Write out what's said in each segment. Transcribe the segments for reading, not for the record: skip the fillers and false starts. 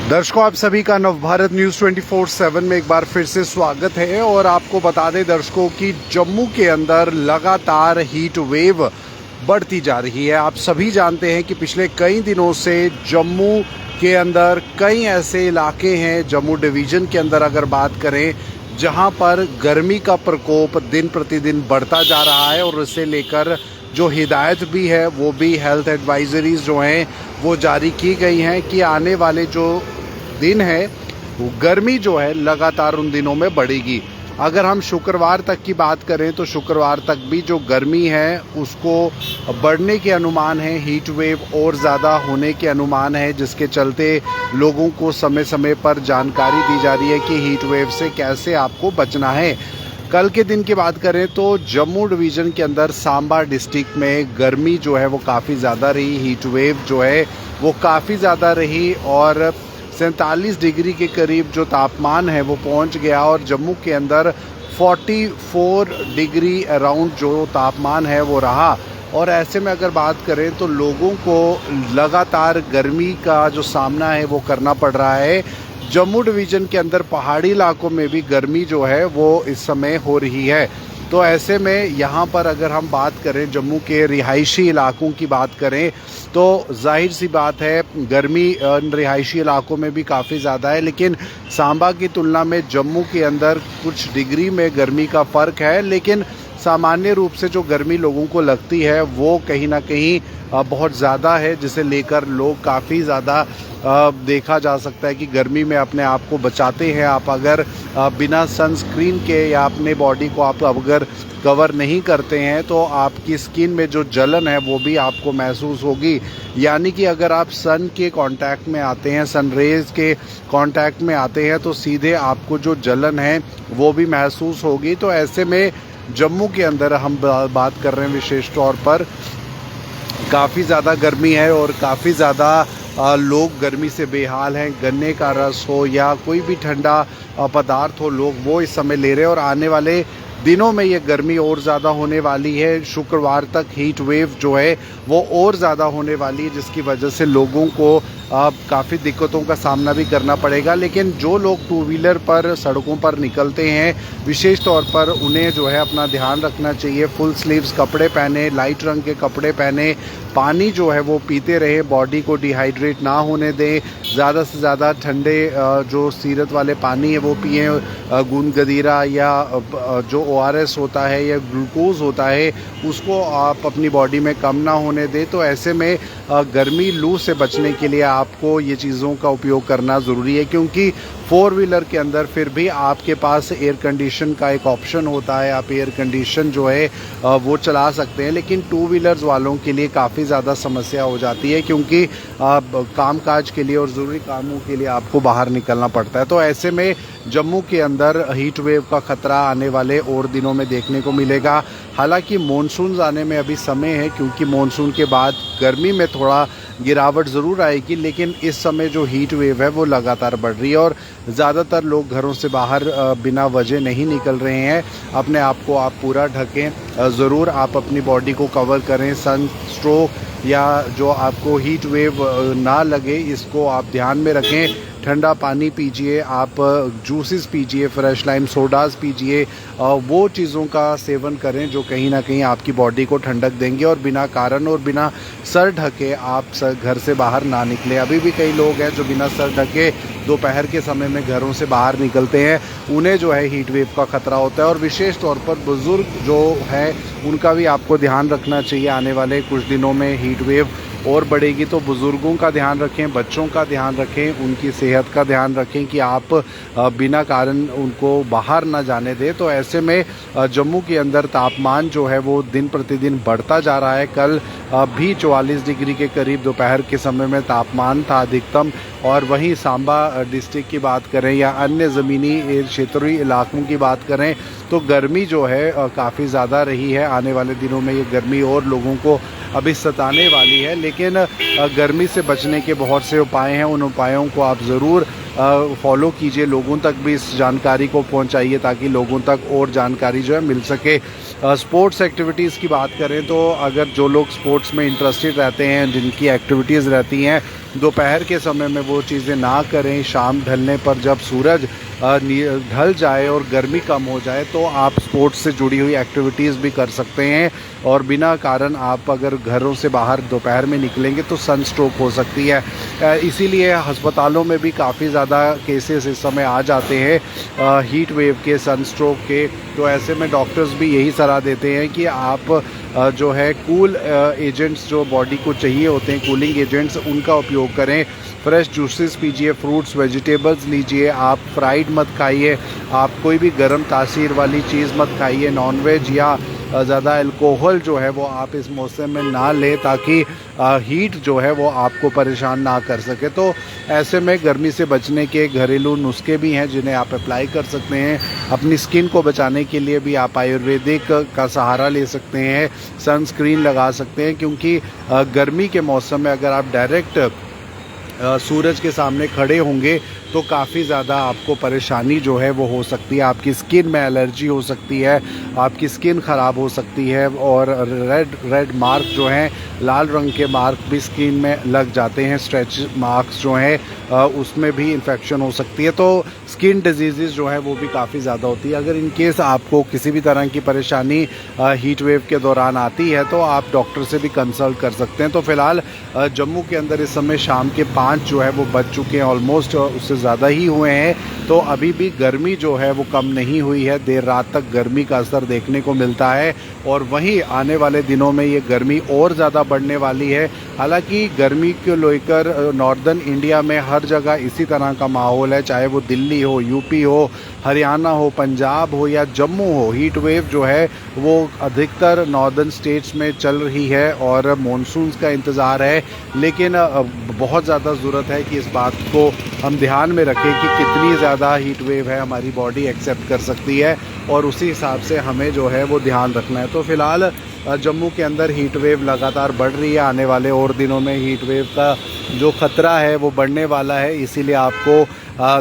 दर्शकों, आप सभी का नवभारत न्यूज़ 24/7 में एक बार फिर से स्वागत है। और आपको बता दें दर्शकों कि जम्मू के अंदर लगातार हीट वेव बढ़ती जा रही है। आप सभी जानते हैं कि पिछले कई दिनों से जम्मू के अंदर कई ऐसे इलाके हैं, जम्मू डिवीज़न के अंदर अगर बात करें, जहां पर गर्मी का प्रकोप दिन प्रतिदिन बढ़ता जा रहा है। और इसे लेकर जो हिदायत भी है वो भी हेल्थ एडवाइजरीज जो हैं वो जारी की गई हैं कि आने वाले जो दिन है वो गर्मी जो है लगातार उन दिनों में बढ़ेगी। अगर हम शुक्रवार तक की बात करें तो शुक्रवार तक भी जो गर्मी है उसको बढ़ने के अनुमान है, हीट वेव और ज़्यादा होने के अनुमान है, जिसके चलते लोगों को समय समय पर जानकारी दी जा रही है कि हीट वेव से कैसे आपको बचना है। कल के दिन की बात करें तो जम्मू डिवीज़न के अंदर सांबा डिस्ट्रिक्ट में गर्मी जो है वो काफ़ी ज़्यादा रही, हीट वेव जो है वो काफ़ी ज़्यादा रही और 47 डिग्री के करीब जो तापमान है वो पहुंच गया। और जम्मू के अंदर 44 डिग्री अराउंड जो तापमान है वो रहा। और ऐसे में अगर बात करें तो लोगों को लगातार गर्मी का जो सामना है वो करना पड़ रहा है। जम्मू डिवीज़न के अंदर पहाड़ी इलाकों में भी गर्मी जो है वो इस समय हो रही है। तो ऐसे में यहाँ पर अगर हम बात करें जम्मू के रिहायशी इलाकों की बात करें तो जाहिर सी बात है गर्मी रिहायशी इलाकों में भी काफ़ी ज़्यादा है, लेकिन सांबा की तुलना में जम्मू के अंदर कुछ डिग्री में गर्मी का फ़र्क है। लेकिन सामान्य रूप से जो गर्मी लोगों को लगती है वो कहीं ना कहीं बहुत ज़्यादा है, जिसे लेकर लोग काफ़ी ज़्यादा देखा जा सकता है कि गर्मी में अपने आप को बचाते हैं। आप अगर बिना सनस्क्रीन के या अपने बॉडी को आप अगर कवर नहीं करते हैं तो आपकी स्किन में जो जलन है वो भी आपको महसूस होगी। यानी कि अगर आप सन के कांटेक्ट में आते हैं, सन रेज के कांटेक्ट में आते हैं तो सीधे आपको जो जलन है वो भी महसूस होगी। तो ऐसे में जम्मू के अंदर हम बात कर रहे हैं विशेष तौर पर काफ़ी ज़्यादा गर्मी है और काफ़ी ज़्यादा लोग गर्मी से बेहाल हैं। गन्ने का रस हो या कोई भी ठंडा पदार्थ हो, लोग वो इस समय ले रहे हैं। और आने वाले दिनों में ये गर्मी और ज़्यादा होने वाली है। शुक्रवार तक हीट वेव जो है वो और ज़्यादा होने वाली है, जिसकी वजह से लोगों को काफ़ी दिक्कतों का सामना भी करना पड़ेगा। लेकिन जो लोग टू व्हीलर पर सड़कों पर निकलते हैं विशेष तौर पर उन्हें जो है अपना ध्यान रखना चाहिए। फुल स्लीव्स कपड़े पहने, लाइट रंग के कपड़े पहने, पानी जो है वो पीते रहे, बॉडी को डिहाइड्रेट ना होने दें। ज़्यादा से ज़्यादा ठंडे जो सीरत वाले पानी है वो पिए, गूंद गदीरा या जो ORS होता है या ग्लूकोज होता है उसको आप अपनी बॉडी में कम ना होने दें। तो ऐसे में गर्मी लू से बचने के लिए आपको ये चीज़ों का उपयोग करना ज़रूरी है, क्योंकि फोर व्हीलर के अंदर फिर भी आपके पास एयर कंडीशन का एक ऑप्शन होता है, आप एयर कंडीशन जो है वो चला सकते हैं। लेकिन टू व्हीलर्स वालों के लिए काफ़ी ज़्यादा समस्या हो जाती है, क्योंकि कामकाज के लिए और ज़रूरी कामों के लिए आपको बाहर निकलना पड़ता है। तो ऐसे में जम्मू के अंदर हीट वेव का ख़तरा आने वाले और दिनों में देखने को मिलेगा। हालांकि मानसून आने में अभी समय है, क्योंकि मानसून के बाद गर्मी में थोड़ा गिरावट ज़रूर आएगी, लेकिन इस समय जो हीट वेव है वो लगातार बढ़ रही है और ज़्यादातर लोग घरों से बाहर बिना वजह नहीं निकल रहे हैं। अपने आप को आप पूरा ढकें, ज़रूर आप अपनी बॉडी को कवर करें। सन स्ट्रोक या जो आपको हीट वेव ना लगे इसको आप ध्यान में रखें। ठंडा पानी पीजिए, आप जूसेस पीजिए, फ्रेश लाइम सोडास पीजिए, वो चीज़ों का सेवन करें जो कहीं ना कहीं आपकी बॉडी को ठंडक देंगे। और बिना कारण और बिना सर ढके आप घर से बाहर ना निकलें। अभी भी कई लोग हैं जो बिना सर ढके दोपहर के समय में घरों से बाहर निकलते हैं, उन्हें जो है हीट वेव का ख़तरा होता है। और विशेष तौर पर बुज़ुर्ग जो है उनका भी आपको ध्यान रखना चाहिए। आने वाले कुछ दिनों में हीट वेव और बढ़ेगी, तो बुज़ुर्गों का ध्यान रखें, बच्चों का ध्यान रखें, उनकी सेहत का ध्यान रखें कि आप बिना कारण उनको बाहर ना जाने दें। तो ऐसे में जम्मू के अंदर तापमान जो है वो दिन प्रतिदिन बढ़ता जा रहा है। कल भी 44 डिग्री के करीब दोपहर के समय में तापमान था अधिकतम। और वहीं सांबा डिस्ट्रिक्ट की बात करें या अन्य ज़मीनी क्षेत्रीय इलाकों की बात करें तो गर्मी जो है काफ़ी ज़्यादा रही है। आने वाले दिनों में ये गर्मी और लोगों को अभी सताने वाली है, लेकिन गर्मी से बचने के बहुत से उपाय हैं। उन उपायों को आप ज़रूर फॉलो कीजिए, लोगों तक भी इस जानकारी को पहुंचाइए ताकि लोगों तक और जानकारी जो है मिल सके। स्पोर्ट्स एक्टिविटीज़ की बात करें तो अगर जो लोग स्पोर्ट्स में इंटरेस्टेड रहते हैं, जिनकी एक्टिविटीज़ रहती हैं, दोपहर के समय में वो चीज़ें ना करें। शाम ढलने पर जब सूरज ढल जाए और गर्मी कम हो जाए तो आप स्पोर्ट्स से जुड़ी हुई एक्टिविटीज़ भी कर सकते हैं, और बिना कारण आप अगर घरों से बाहर दोपहर में निकलेंगे तो सन स्ट्रोक हो सकती है। इसीलिए अस्पतालों में भी काफ़ी ज़्यादा केसेस इस समय आ जाते हैं हीट वेव के, सन स्ट्रोक के। तो ऐसे में डॉक्टर्स भी यही सलाह देते हैं कि आप जो है कूल एजेंट्स जो बॉडी को चाहिए होते हैं, कूलिंग एजेंट्स, उनका उपयोग करें। फ्रेश जूसेस पीजिए, फ्रूट्स वेजिटेबल्स लीजिए, आप फ्राइड मत खाइए, आप कोई भी गर्म तासीर वाली चीज़ मत खाइए, नॉनवेज या ज़्यादा अल्कोहल जो है वो आप इस मौसम में ना लें, ताकि हीट जो है वो आपको परेशान ना कर सके। तो ऐसे में गर्मी से बचने के घरेलू नुस्खे भी हैं जिन्हें आप अप्लाई कर सकते हैं। अपनी स्किन को बचाने के लिए भी आप आयुर्वेदिक का सहारा ले सकते हैं, सनस्क्रीन लगा सकते हैं, क्योंकि गर्मी के मौसम में अगर आप डायरेक्ट सूरज के सामने खड़े होंगे तो काफ़ी ज़्यादा आपको परेशानी जो है वो हो सकती है। आपकी स्किन में एलर्जी हो सकती है, आपकी स्किन ख़राब हो सकती है, और रेड मार्क जो हैं, लाल रंग के मार्क भी स्किन में लग जाते हैं। स्ट्रेच मार्क्स जो हैं उसमें भी इन्फेक्शन हो सकती है। तो स्किन डिजीज़ जो है वो भी काफ़ी ज़्यादा होती है। अगर इन केस आपको किसी भी तरह की परेशानी हीट वेव के दौरान आती है तो आप डॉक्टर से भी कंसल्ट कर सकते हैं। तो फ़िलहाल जम्मू के अंदर इस समय शाम के 5 जो है वो बज चुके हैं, ऑलमोस्ट उससे ज़्यादा ही हुए हैं। तो अभी भी गर्मी जो है वो कम नहीं हुई है, देर रात तक गर्मी का असर देखने को मिलता है, और वहीं आने वाले दिनों में ये गर्मी और ज़्यादा बढ़ने वाली है। हालांकि गर्मी को लेकर नॉर्दर्न इंडिया में हर जगह इसी तरह का माहौल है, चाहे वो दिल्ली हो, यूपी हो, हरियाणा हो, पंजाब हो या जम्मू हो। हीट वेव जो है वो अधिकतर नॉर्दर्न स्टेट्स में चल रही है और मॉनसून का इंतज़ार है, लेकिन बहुत ज़्यादा ज़रूरत है कि इस बात को हम ध्यान में रखें कि कितनी ज़्यादा हीट वेव है हमारी बॉडी एक्सेप्ट कर सकती है, और उसी हिसाब से हमें जो है वो ध्यान रखना है। तो फ़िलहाल जम्मू के अंदर हीट वेव लगातार बढ़ रही है। आने वाले और दिनों में हीट वेव का जो ख़तरा है वो बढ़ने वाला है, इसीलिए आपको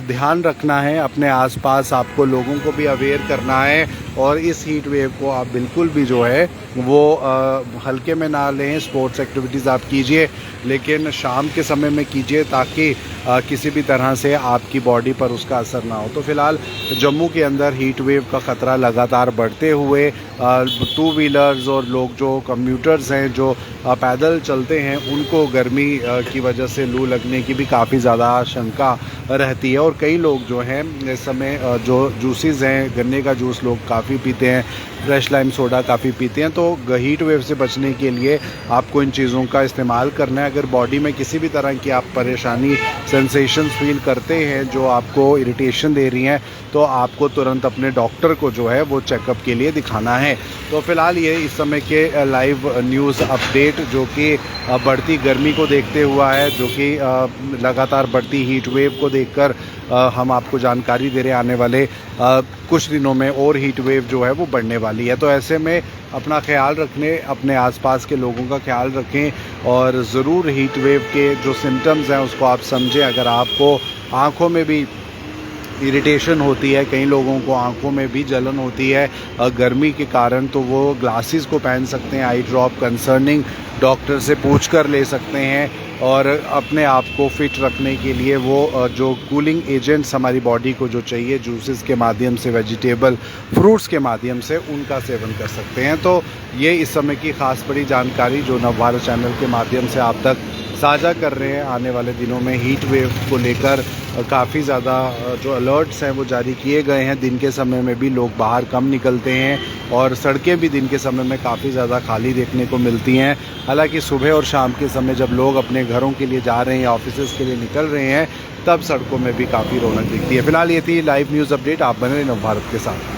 ध्यान रखना है अपने आसपास, आपको लोगों को भी अवेयर करना है, और इस हीट वेव को आप बिल्कुल भी जो है वो हल्के में ना लें। स्पोर्ट्स एक्टिविटीज़ आप कीजिए, लेकिन शाम के समय में कीजिए, ताकि किसी भी तरह से आपकी बॉडी पर उसका असर ना हो। तो फ़िलहाल जम्मू के अंदर हीट वेव का ख़तरा लगातार बढ़ते हुए 2 व्हीलर्स और लोग जो कम्यूटर्स हैं, जो पैदल चलते हैं, उनको गर्मी की वजह से लू लगने की भी काफ़ी ज़्यादा आशंका रहती है। और कई लोग जो हैं इस समय जो जूसेस हैं, गन्ने का जूस लोग काफ़ी पीते हैं, फ्रेश लाइम सोडा काफ़ी पीते हैं। तो हीट वेव से बचने के लिए आपको इन चीज़ों का इस्तेमाल करना है। अगर बॉडी में किसी भी तरह की आप परेशानी, सेंसेशंस फील करते हैं जो आपको इरिटेशन दे रही हैं, तो आपको तुरंत अपने डॉक्टर को जो है वो चेकअप के लिए दिखाना है। तो फ़िलहाल ये इस समय के लाइव न्यूज़ अपडेट जो कि बढ़ती गर्मी को देखते हुआ है, जो कि लगातार बढ़ती हीट वेव को देखकर हम आपको जानकारी दे रहे हैं। आने वाले कुछ दिनों में और हीट वेव जो है वो बढ़ने वाली है। तो ऐसे में अपना ख्याल रखने, अपने आसपास के लोगों का ख्याल रखें, और ज़रूर हीट वेव के जो सिम्टम्स हैं उसको आप समझें। अगर आपको आँखों में भी इरिटेशन होती है, कई लोगों को आंखों में भी जलन होती है गर्मी के कारण, तो वो ग्लासेस को पहन सकते हैं। आई ड्रॉप कंसर्निंग डॉक्टर से पूछकर ले सकते हैं, और अपने आप को फिट रखने के लिए वो जो कूलिंग एजेंट्स हमारी बॉडी को जो चाहिए, जूसेस के माध्यम से, वेजिटेबल फ्रूट्स के माध्यम से, उनका सेवन कर सकते हैं। तो ये इस समय की ख़ास बड़ी जानकारी जो नवभारत चैनल के माध्यम से आप तक साझा कर रहे हैं। आने वाले दिनों में हीट वेव को लेकर काफ़ी ज़्यादा जो अलर्ट्स हैं वो जारी किए गए हैं। दिन के समय में भी लोग बाहर कम निकलते हैं, और सड़कें भी दिन के समय में काफ़ी ज़्यादा खाली देखने को मिलती हैं। हालांकि सुबह और शाम के समय जब लोग अपने घरों के लिए जा रहे हैं या ऑफिस के लिए निकल रहे हैं, तब सड़कों में भी काफ़ी रौनक दिखती है। फिलहाल ये थी लाइव न्यूज़ अपडेट। आप बने रहे नवभारत के साथ।